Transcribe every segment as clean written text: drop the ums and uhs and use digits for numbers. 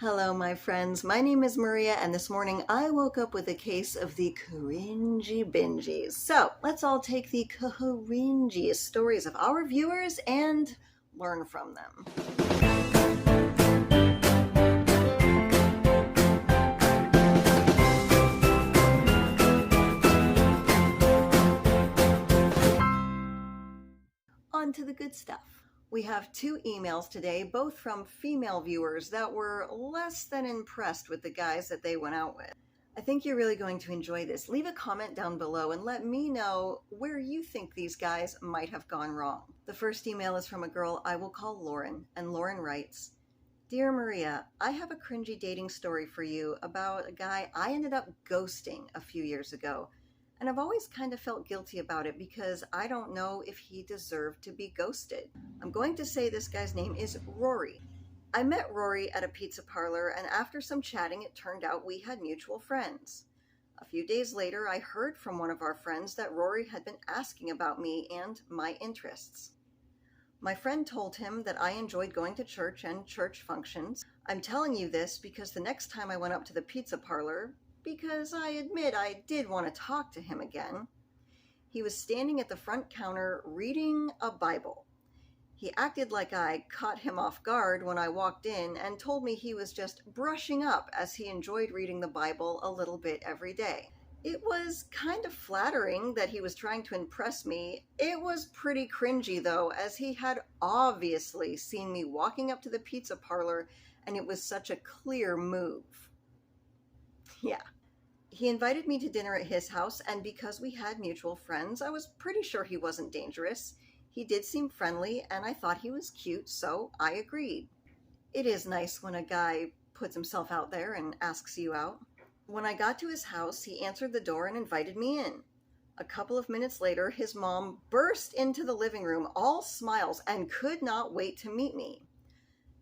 Hello, my friends. My name is Maria, and this morning I woke up with a case of the cringy bingies. So let's all take the cringiest stories of our viewers and learn from them. On to the good stuff. We have two emails today, both from female viewers that were less than impressed with the guys that they went out with. I think you're really going to enjoy this. Leave a comment down below and let me know where you think these guys might have gone wrong. The first email is from a girl I will call Lauren, and Lauren writes, "Dear Maria, I have a cringy dating story for you about a guy I ended up ghosting a few years ago. And I've always kind of felt guilty about it because I don't know if he deserved to be ghosted. I'm going to say this guy's name is Rory. I met Rory at a pizza parlor, and after some chatting, it turned out we had mutual friends. A few days later, I heard from one of our friends that Rory had been asking about me and my interests. My friend told him that I enjoyed going to church and church functions. I'm telling you this because the next time I went up to the pizza parlor, because I admit I did want to talk to him again, he was standing at the front counter reading a Bible. He acted like I caught him off guard when I walked in and told me he was just brushing up as he enjoyed reading the Bible a little bit every day. It was kind of flattering that he was trying to impress me. It was pretty cringy though, as he had obviously seen me walking up to the pizza parlor and it was such a clear move. Yeah. He invited me to dinner at his house, and because we had mutual friends, I was pretty sure he wasn't dangerous. He did seem friendly, and I thought he was cute, so I agreed. It is nice when a guy puts himself out there and asks you out. When I got to his house, he answered the door and invited me in. A couple of minutes later, his mom burst into the living room, all smiles, and could not wait to meet me.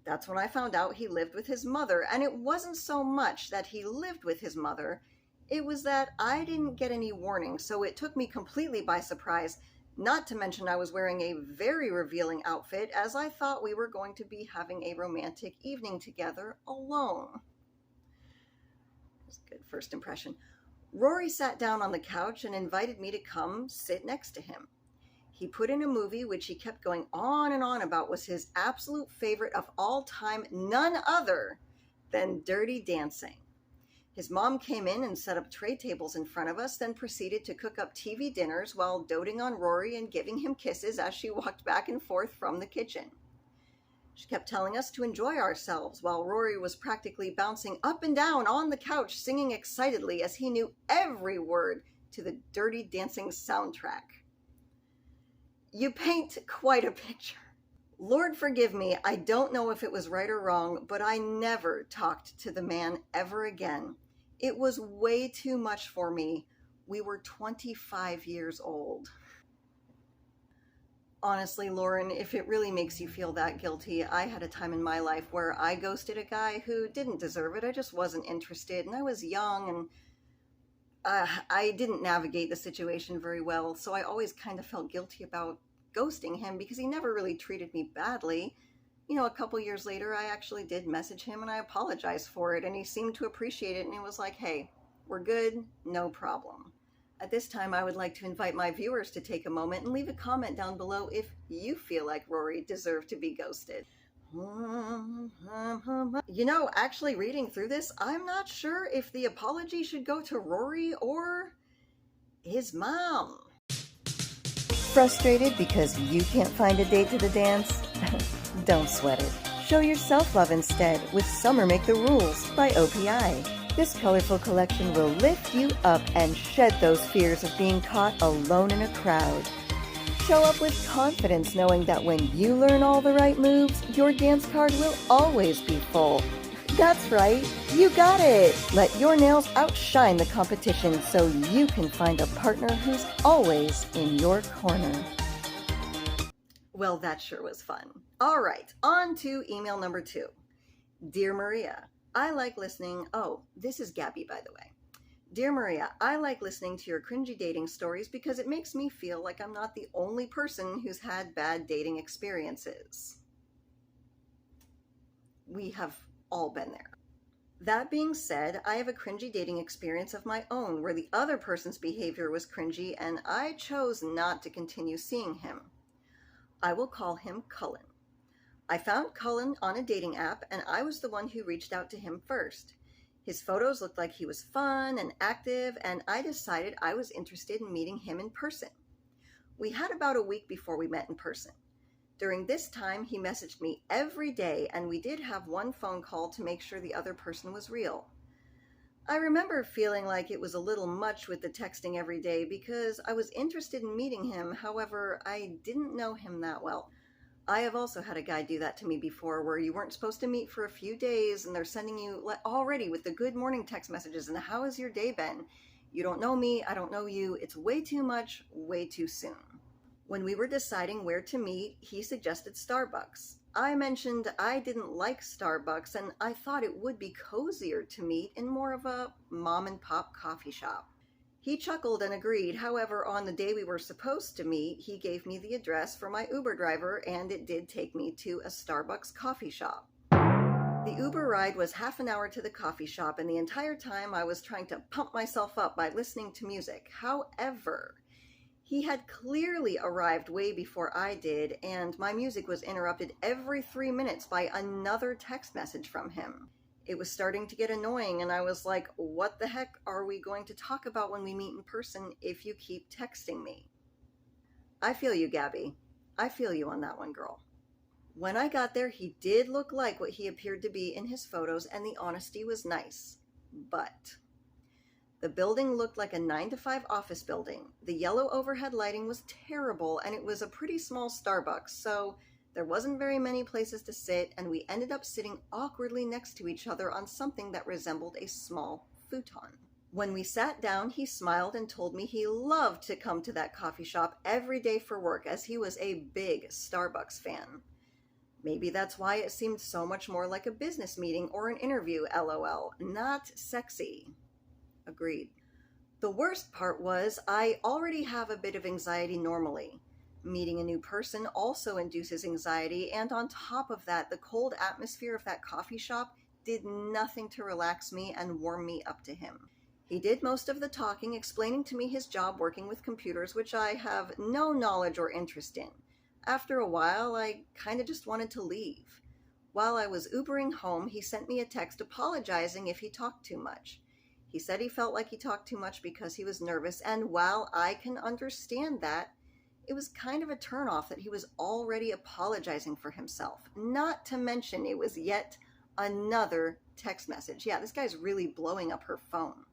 That's when I found out he lived with his mother, and it wasn't so much that he lived with his mother. It was that I didn't get any warning, so it took me completely by surprise, not to mention I was wearing a very revealing outfit as I thought we were going to be having a romantic evening together alone. That's a good first impression. Rory sat down on the couch and invited me to come sit next to him. He put in a movie which he kept going on and on about was his absolute favorite of all time, none other than Dirty Dancing. His mom came in and set up tray tables in front of us, then proceeded to cook up TV dinners while doting on Rory and giving him kisses as she walked back and forth from the kitchen. She kept telling us to enjoy ourselves while Rory was practically bouncing up and down on the couch, singing excitedly as he knew every word to the Dirty Dancing soundtrack. You paint quite a picture. Lord forgive me, I don't know if it was right or wrong, but I never talked to the man ever again. It was way too much for me. We were 25 years old. Honestly, Lauren, if it really makes you feel that guilty, I had a time in my life where I ghosted a guy who didn't deserve it. I just wasn't interested, and I was young, and I didn't navigate the situation very well, so I always kind of felt guilty about ghosting him because he never really treated me badly. A couple years later, I actually did message him and I apologized for it, and he seemed to appreciate it, and he was like, hey, we're good, no problem. At this time, I would like to invite my viewers to take a moment and leave a comment down below if you feel like Rory deserved to be ghosted. Actually reading through this, I'm not sure if the apology should go to Rory or his mom. Frustrated because you can't find a date to the dance? Don't sweat it. Show yourself love instead with Summer Make the Rules by OPI. This colorful collection will lift you up and shed those fears of being caught alone in a crowd. Show up with confidence knowing that when you learn all the right moves, your dance card will always be full. That's right, you got it! Let your nails outshine the competition so you can find a partner who's always in your corner. Well, that sure was fun. All right, on to email number 2. Dear Maria, I like listening. Oh, this is Gabby, by the way. Dear Maria, I like listening to your cringy dating stories because it makes me feel like I'm not the only person who's had bad dating experiences. We have all been there. That being said, I have a cringy dating experience of my own where the other person's behavior was cringy and I chose not to continue seeing him. I will call him Cullen. I found Cullen on a dating app and I was the one who reached out to him first. His photos looked like he was fun and active, and I decided I was interested in meeting him in person. We had about a week before we met in person. During this time, he messaged me every day, and we did have one phone call to make sure the other person was real. I remember feeling like it was a little much with the texting every day because I was interested in meeting him. However, I didn't know him that well. I have also had a guy do that to me before, where you weren't supposed to meet for a few days and they're sending you already with the good morning text messages and how has your day been? You don't know me, I don't know you. It's way too much, way too soon. When we were deciding where to meet, he suggested Starbucks. I mentioned I didn't like Starbucks and I thought it would be cozier to meet in more of a mom and pop coffee shop. He chuckled and agreed. However, on the day we were supposed to meet, he gave me the address for my Uber driver and it did take me to a Starbucks coffee shop. The Uber ride was half an hour to the coffee shop, and the entire time I was trying to pump myself up by listening to music. However, he had clearly arrived way before I did, and my music was interrupted every 3 minutes by another text message from him. It was starting to get annoying, and I was like, what the heck are we going to talk about when we meet in person if you keep texting me? I feel you, Gabby. I feel you on that one, girl. When I got there, he did look like what he appeared to be in his photos, and the honesty was nice. But the building looked like a 9-to-5 office building. The yellow overhead lighting was terrible, and it was a pretty small Starbucks, so there wasn't very many places to sit, and we ended up sitting awkwardly next to each other on something that resembled a small futon. When we sat down, he smiled and told me he loved to come to that coffee shop every day for work, as he was a big Starbucks fan. Maybe that's why it seemed so much more like a business meeting or an interview, LOL. Not sexy. Agreed. The worst part was I already have a bit of anxiety normally. Meeting a new person also induces anxiety, and on top of that, the cold atmosphere of that coffee shop did nothing to relax me and warm me up to him. He did most of the talking, explaining to me his job working with computers, which I have no knowledge or interest in. After a while, I kind of just wanted to leave. While I was Ubering home, he sent me a text apologizing if he talked too much. He said he felt like he talked too much because he was nervous, and while I can understand that, it was kind of a turnoff that he was already apologizing for himself. Not to mention it was yet another text message. Yeah, this guy's really blowing up her phone.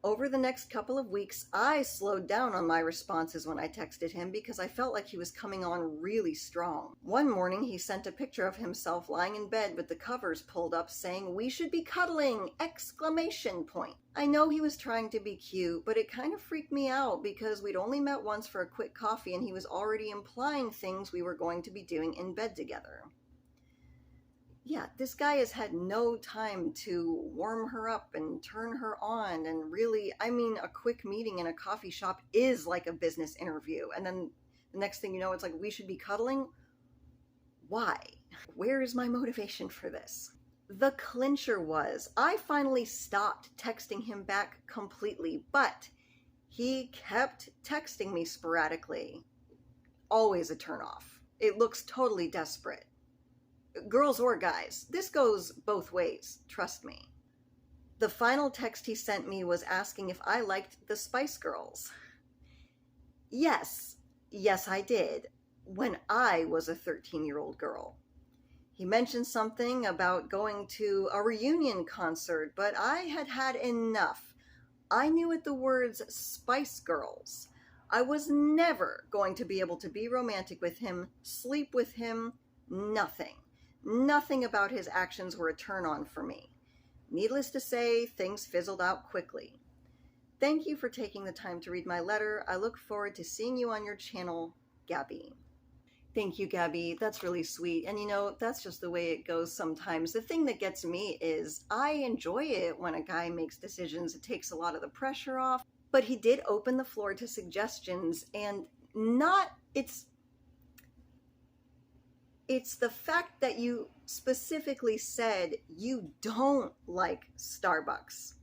Over the next couple of weeks, I slowed down on my responses when I texted him because I felt like he was coming on really strong. One morning, he sent a picture of himself lying in bed with the covers pulled up saying, "We should be cuddling!" exclamation point. I know he was trying to be cute, but it kind of freaked me out because we'd only met once for a quick coffee and he was already implying things we were going to be doing in bed together. Yeah, this guy has had no time to warm her up and turn her on. And really, I mean, a quick meeting in a coffee shop is like a business interview. And then the next thing you know, it's like, we should be cuddling. Why? Where is my motivation for this? The clincher was, I finally stopped texting him back completely, but he kept texting me sporadically. Always a turnoff. It looks totally desperate. Girls or guys, this goes both ways, trust me. The final text he sent me was asking if I liked the Spice Girls. Yes, I did, when I was a 13-year-old girl. He mentioned something about going to a reunion concert, but I had had enough. I knew at the words Spice Girls. I was never going to be able to be romantic with him, sleep with him, nothing. Nothing about his actions were a turn-on for me. Needless to say, things fizzled out quickly. Thank you for taking the time to read my letter. I look forward to seeing you on your channel, Gabby. Thank you, Gabby. That's really sweet. And you know, that's just the way it goes sometimes. The thing that gets me is I enjoy it when a guy makes decisions. It takes a lot of the pressure off. But he did open the floor to suggestions, and It's the fact that you specifically said you don't like Starbucks.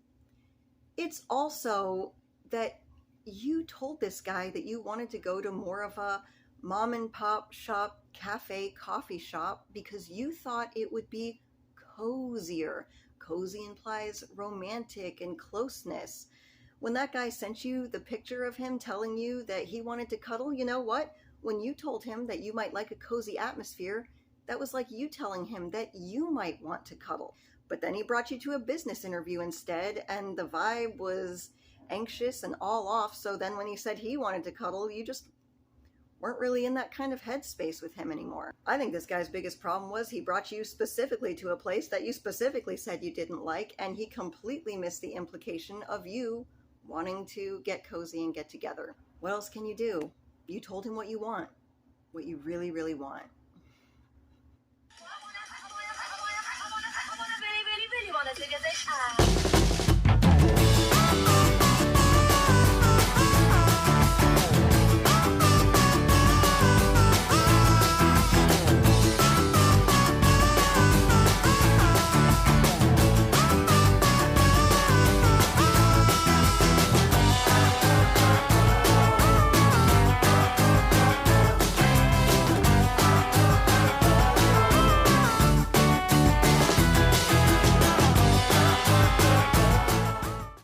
It's also that you told this guy that you wanted to go to more of a mom and pop shop, cafe, coffee shop because you thought it would be cozier. Cozy implies romantic and closeness. When that guy sent you the picture of him telling you that he wanted to cuddle, you know what? When you told him that you might like a cozy atmosphere, that was like you telling him that you might want to cuddle. But then he brought you to a business interview instead, and the vibe was anxious and all off. So then when he said he wanted to cuddle, you just weren't really in that kind of headspace with him anymore. I think this guy's biggest problem was he brought you specifically to a place that you specifically said you didn't like, and he completely missed the implication of you wanting to get cozy and get together. What else can you do? You told him what you want, what you really, really want. I wanna really, really wanna take a